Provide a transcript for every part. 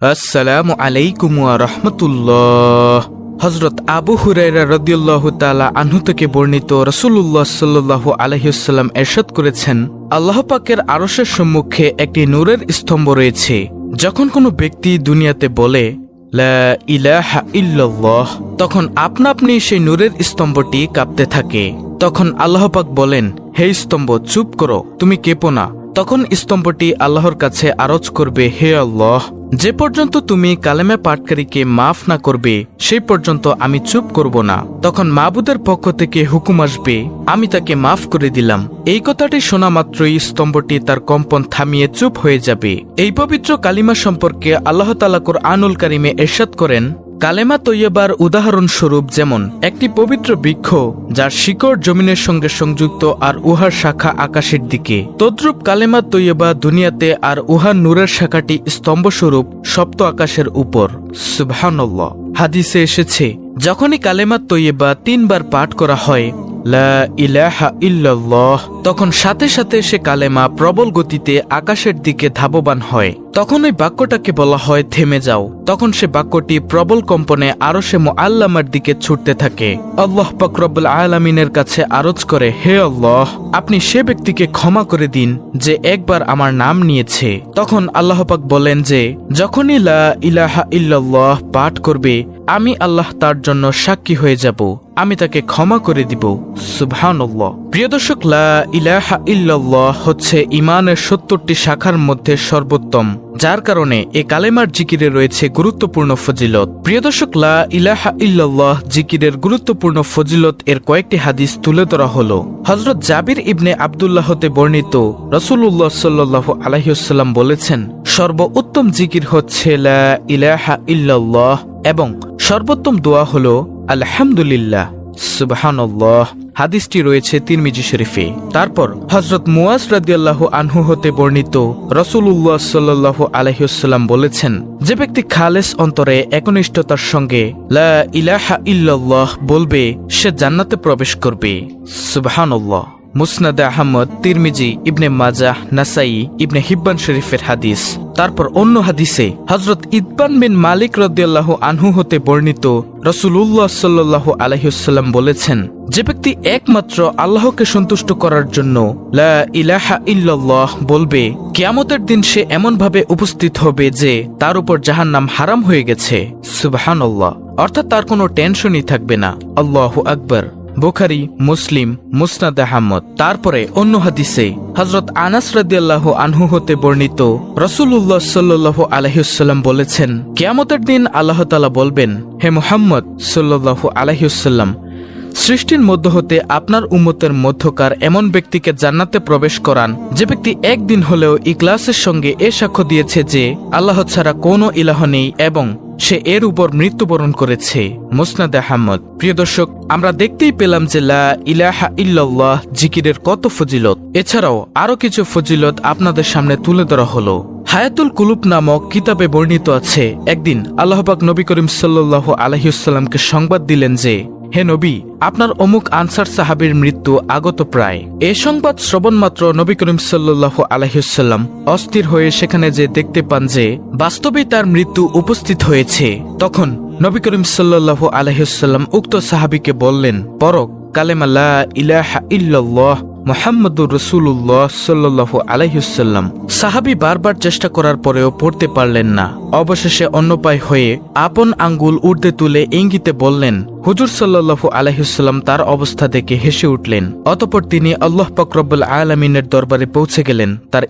আসসালামু আলাইকুম ওয়া রাহমাতুল্লাহ। হযরত আবু হুরায়রা রাদিয়াল্লাহু তাআলা আনহু থেকে বর্ণিত, রাসূলুল্লাহ সাল্লাল্লাহু আলাইহি ওয়াসাল্লাম ইরশাদ করেছেন, আল্লাহ পাকের আরশের সম্মুখে একটি নূরের স্তম্ভ রয়েছে। যখন কোনো ব্যক্তি দুনিয়াতে বলে লা ইলাহা ইল্লাল্লাহ, তখন আপনা আপনি সেই নূরের স্তম্ভটি কাঁপতে থাকে। তখন আল্লাহ পাক বলেন, হে স্তম্ভ, চুপ করো, তুমি কেঁপো না। তখন স্তম্ভটি আল্লাহর কাছে আরজ করবে, হে আল্লাহ, যে পর্যন্ত তুমি কালেমা পাঠকারীকে মাফ না করবে সেই পর্যন্ত আমি চুপ করব না। তখন মাবুদের পক্ষ থেকে হুকুম আসবে, আমি তাকে মাফ করে দিলাম। এই কথাটি শোনা মাত্রই স্তম্ভটি তার কম্পন থামিয়ে চুপ হয়ে যাবে। এই পবিত্র কালিমা সম্পর্কে আল্লাহ তাআলা কুরআনুল কারীমে ইরশাদ করেন, কালেমা তৈয়বার উদাহরণস্বরূপ যেমন একটি পবিত্র বৃক্ষ যার শিকড় জমিনের সঙ্গে সংযুক্ত আর উহার শাখা আকাশের দিকে, তদ্রূপ কালেমা তৈয়বা দুনিয়াতে আর উহার নূরের শাখাটি স্তম্ভস্বরূপ সপ্ত আকাশের উপর। সুবহানাল্লাহ। হাদিসে এসেছে, যখনই কালেমা তৈয়বা 3 বার পাঠ করা হয়, লা ইলাহা ইল্লাল্লাহ, তখন সাথে সাথে সে কালেমা প্রবল গতিতে আকাশের দিকে ধাবমান হয়। তখন ওই বাক্যটাকে বলা হয় থেমে যাও। তখন সে বাক্যটি প্রবল কম্পনে আরশে মুআল্লামার দিকে ছুটতে থাকে। আল্লাহ পাক রব্বুল আলামিনের কাছে আরজ করে, হে আল্লাহ, আপনি সে ব্যক্তিকে ক্ষমা করে দিন যে একবার আমার নাম নিয়েছে। তখন আল্লাহ পাক বলেন যে যখনই লা ইলাহা ইল্লাল্লাহ পাঠ করবে, আমি আল্লাহ তার জন্য সাক্ষী হয়ে যাব, আমি তাকে ক্ষমা করে দিব। সুবহানাল্লাহ। প্রিয় দর্শক, লা ইলাহা ইল্লাল্লাহ হচ্ছে ঈমানের 70টি শাখার মধ্যে সর্বোত্তম, যার কারণে এ কালেমার জিকিরে রয়েছে গুরুত্বপূর্ণ ফজিলত। প্রিয় দর্শক, লা ইলাহা ইল্লাল্লাহ জিকিরের গুরুত্বপূর্ণ ফজিলত এর কয়েকটি হাদিস তুলে ধরা হলো। হযরত জাবির ইবনে আব্দুল্লাহ হতে বর্ণিত, রাসূলুল্লাহ সাল্লাল্লাহু আলাইহি ওয়াসাল্লাম বলেছেন, সর্বোত্তম জিকির হচ্ছে লা ইলাহা ইল্লাল্লাহ এবং সর্বোত্তম দোয়া হলো আলহামদুলিল্লাহ। সুবহানাল্লাহ। হাদিসটি রয়েছে তিরমিজি শরীফে। তারপর হযরত মুয়াজ রাদিয়াল্লাহু আনহু হতে বর্ণিত, রাসূলুল্লাহ সাল্লাল্লাহু আলাইহি ওয়াসাল্লাম বলেছেন, যে ব্যক্তি খালেস অন্তরে একনিষ্ঠতার সঙ্গে লা ইলাহা ইল্লাল্লাহ বলবে, সে জান্নাতে প্রবেশ করবে। সুবহানাল্লাহ। মুসনাদে আহমদ, তিরমিজি, ইবনে মাজাহ, নাসাই, ইবনে হিব্বান শরীফের হাদিস। তারপর অন্য হাদিসে হযরত ইতবান বিন মালিক রাদিয়াল্লাহু আনহু হতে বর্ণিত, রাসূলুল্লাহ সাল্লাল্লাহু আলাইহি ওয়াসাল্লাম বলেছেন, যে ব্যক্তি একমাত্র আল্লাহকে সন্তুষ্ট করার জন্য লা ইলাহা ইল্লাল্লাহ বলবে, কিয়ামতের দিন সে এমন ভাবে উপস্থিত হবে যে তার উপর জাহান্নাম হারাম হয়ে গেছে। সুবহানাল্লাহ। অর্থাৎ তার কোনো টেনশনই থাকবে না। আল্লাহু আকবার। বুখারী, মুসলিম, মুসনাদ আহমদ। তারপরে অন্য হাদিসে হযরত আনাস রাদিয়াল্লাহু আনহু হতে বর্ণিত, রাসূলুল্লাহ সাল্লাল্লাহু আলাইহি ওয়াসাল্লাম বলেছেন, কিয়ামতের দিন আল্লাহ তাআলা বলবেন, হে মুহাম্মদ সাল্লাল্লাহু আলাইহি ওয়াসাল্লাম, সৃষ্টির মধ্য হতে আপনার উম্মতের মধ্যকার এমন ব্যক্তিকে জান্নাতে প্রবেশ করান যে ব্যক্তি একদিন হলেও ইখলাসের সঙ্গে এ সাক্ষ্য দিয়েছে যে আল্লাহ ছাড়া কোনো ইলাহ নেই এবং সে এর উপর মৃত্যুবরণ করেছে। মুসনাদ আহমদ। প্রিয় দর্শক, আমরা দেখতেই পেলাম যে লা ইলাহা ইল্লাল্লাহ জিকিরের কত ফজিলত। এছাড়াও আরো কিছু ফজিলত আপনাদের সামনে তুলে ধরা হলো। হায়াতুল কুলুব নামক কিতাবে বর্ণিত আছে, একদিন আল্লাহ পাক নবী করিম সাল্লাল্লাহু আলাইহি ওয়াসাল্লামকে সংবাদ দিলেন যে, হে নবী, আপনার অমুক আনসার সাহাবীর মৃত্যু আগত প্রায়। এ সংবাদ শ্রবণ মাত্র নবী করিম সাল্লাল্লাহু আলাইহি ওয়াসাল্লাম অস্থির হয়ে সেখানে যে দেখতে পান যে বাস্তবেই তার মৃত্যু উপস্থিত হয়েছে। তখন নবী করিম সাল্লাল্লাহু আলাইহি ওয়াসাল্লাম উক্ত সাহাবীকে বললেন, পড়ো কালেমা লা ইলাহা ইল্লাল্লাহ মুহাম্মাদুর রাসূলুল্লাহ সাল্লাল্লাহু আলাইহি ওয়াসাল্লাম। সাহাবী বারবার চেষ্টা করার পরেও পড়তে পারলেন না। অবশেষে অন্যপায় হয়ে আপন আঙ্গুল ঊর্ধ্বে তুলে ইঙ্গিতে বললেন, হুজুর সাল্লাল্লাহু আলাইহি ওয়াসাল্লাম তার অবস্থা দেখে হেসে উঠলেন। অতঃপর তিনি আল্লাহ পাক রব্বুল আলামিনের দরবারে পৌঁছে গেলেন তার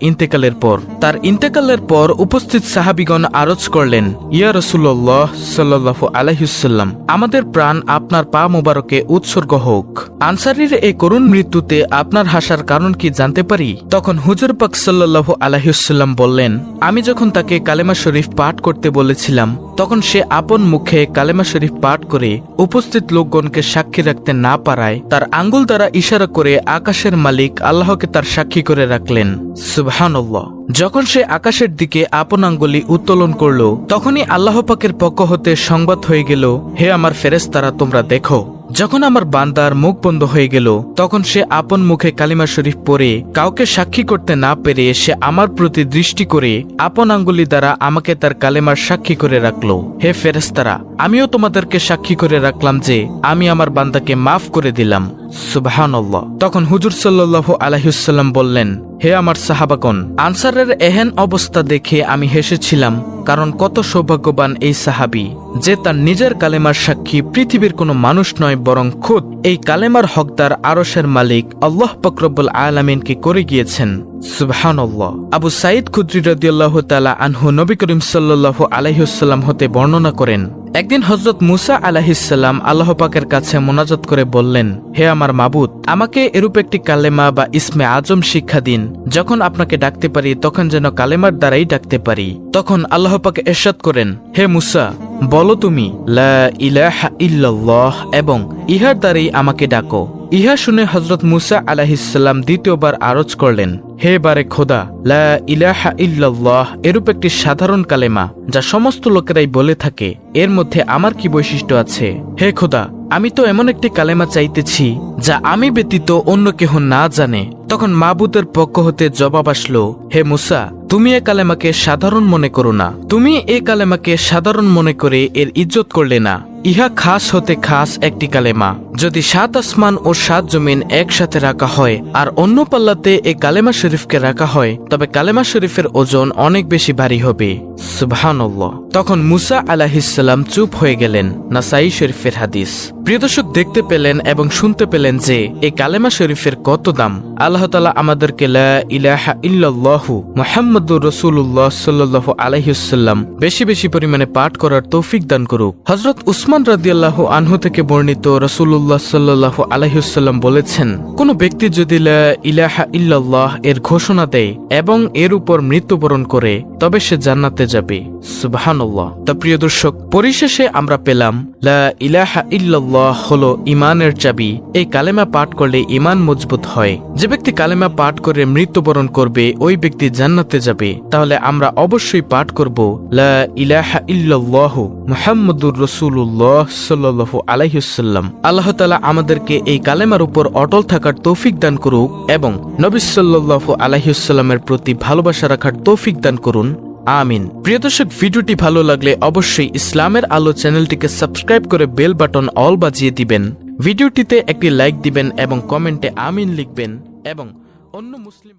ইন্তেকালের পর উপস্থিত সাহাবীগণ আরজ করলেন, ইয়া রাসূলুল্লাহ সাল্লাল্লাহু আলাইহি ওয়াসাল্লাম, আমাদের প্রাণ আপনার পা মোবারকে উৎসর্গ হোক। আনসারীর এই করুণ মৃত্যুতে আপনার হাসার কারণ কি জানতে পারি? তখন হুজুর পাক সাল্লাল্লাহু আলাইহি ওয়াসাল্লাম বললেন, আমি যখন তাকে কালেমা শরীফ পাঠ করতে বলেছিলাম তখন সে আপন মুখে কালেমা শরীফ পাঠ করে উপস্থিত লোকগণকে সাক্ষী রাখতে না পারায় তার আঙ্গুল দ্বারা ইশারা করে আকাশের মালিক আল্লাহকে তার সাক্ষী করে রাখলেন। সুবহানাল্লাহ। যখন সে আকাশের দিকে আপন আঙ্গুলি উত্তোলন করল, তখনই আল্লাহ পাকের পক্ষ হতে সংবাদ হয়ে গেল, হে আমার ফেরেশতারা, তোমরা দেখো, যখন আমার বান্দার মুখ বন্ধ হয়ে গেল তখন সে আপন মুখে কালিমা শরীফ পড়ে কাউকে সাক্ষী করতে না পেরে সে আমার প্রতি দৃষ্টি করে আপন আঙ্গুলি দ্বারা আমাকে তার কালেমার সাক্ষী করে রাখলো। হে ফেরেশতারা, আমিও তোমাদেরকে সাক্ষী করে রাখলাম যে আমি আমার বান্দাকে মাফ করে দিলাম। সুবহানাল্লাহ। তখন হুজুর সাল্লাল্লাহু আলাইহি ওয়াসাল্লাম বললেন, হে আমার সাহাবাগণ, আনসারের এহেন অবস্থা দেখে আমি হেসেছিলাম, কারণ কত সৌভাগ্যবান এই সাহাবী যে তার নিজের কালেমার সাক্ষী পৃথিবীর কোনো মানুষ নয় বরং খুদ এই কালেমার হকদার আরশের মালিক আল্লাহ পাক রব্বুল আলামিনকে করে গিয়েছেন। সুবহানাল্লাহ। আবু সাঈদ খুদরি রাদিয়াল্লাহু তাআলা আনহু নবী করিম সাল্লাল্লাহু আলাইহি ওয়াসাল্লাম হতে বর্ণনা করেন, একদিন হযরত মুসা আলাইহিস সালাম আল্লাহ পাকের কাছে মোনাজাত করে বললেন, হে আমার মাবুদ, আমাকে এরূপ একটি কালেমা বা ইসমে আজম শিক্ষা দিন, যখন আপনাকে ডাকতে পারি তখন যেন কালেমার দ্বারাই ডাকতে পারি। তখন আল্লাহ পাক ইরশাদ করেন, হে মুসা, বলো তুমি লা ইলাহা ইল্লাল্লাহ এবং ইহার দ্বারাই আমাকে ডাকো। ইহা শুনে হযরত মুসা আলাইহিস সালাম দ্বিতীয়বার আরজ করলেন, হে বারে খোদা, লা ইলাহা ইল্লাল্লাহ এরূপ একটি সাধারণ কালেমা যা সমস্ত লোকেরাই বলে থাকে, এর মধ্যে আমার কি বৈশিষ্ট্য আছে? হে খোদা, আমি তো এমন একটি কালেমা চাইতেছি যা আমি ব্যতীত অন্য কেহ না জানে। তখন মাবুদের পক্ষ হতে জবাব আসলো, হে মুসা, তুমি এ কালেমাকে সাধারণ মনে করো না। তুমি এ কালেমাকে সাধারণ মনে করে এর ইজ্জত করলে না। ইহা খাস হতে খাস একটি কালেমা। যদি 7 আসমান ও 7 জমিন একসাথে রাখা হয় আর অন্য পাল্লাতে এ কালেমা শরীফকে রাখা হয় তবে কালেমা শরীফের ওজন অনেক বেশি ভারী হবে। সুবহানাল্লাহ। তখন মুসা আলাইহিস সালাম চুপ হয়ে গেলেন। নাসাই শরীফের হাদিস। প্রিয় দর্শক, দেখতে পেলেন এবং শুনতে পেলেন যে এই কালেমা শরীফের কত দাম। আল্লাহ তাআলা আমাদেরকে লা ইলাহা ইল্লাল্লাহু মুহাম্মাদুর রাসূলুল্লাহ সাল্লাল্লাহু আলাইহি ওয়াসাল্লাম বেশি বেশি পরিমাণে পাঠ করার তৌফিক দান করুক। হযরত উসমান রাদিয়াল্লাহু আনহু থেকে বর্ণিত রাসূলুল্লাহ সাল্লাল্লাহু আলাইহি ওয়াসাল্লাম বলেছেন, কোন ব্যক্তি যদি লা ইলাহা ইল্লাল্লাহ এর ঘোষণা দেয় এবং এর উপর মৃত্যুবরণ করে তবে সে জান্নাতে যাবে। সুবহানাল্লাহ। তা প্রিয় দর্শক, পরিশেষে আমরা পেলাম লা ইলাহা ইল্লাল্লাহ হলো ঈমানের চাবি। এই কালেমা পাঠ করলে ঈমান মজবুত হয়। যে ব্যক্তি কালেমা পাঠ করে মৃত্যুবরণ করবে ওই ব্যক্তি জান্নাতে যাবে। তাহলে আমরা অবশ্যই পাঠ করব লা ইলাহা ইল্লাল্লাহু মুহাম্মাদুর রাসূলুল্লাহ সাল্লাল্লাহু আলাইহি ওয়াসাল্লাম। আল্লাহ তাআলা আমাদেরকে এই কালেমার উপর অটল থাকার তৌফিক দান করুক এবং নবী সাল্লাল্লাহু আলাইহি ওয়াসাল্লামের প্রতি ভালোবাসা রাখার তৌফিক দান করুন। আমিন। প্রিয় দর্শক, ভিডিওটি ভালো লাগলে অবশ্যই ইসলামের আলো চ্যানেলটিকে সাবস্ক্রাইব করে বেল বাটন অল বাজিয়ে দিবেন। ভিডিওটিতে একটি লাইক দিবেন এবং কমেন্টে আমিন লিখবেন এবং অন্য মুসলিম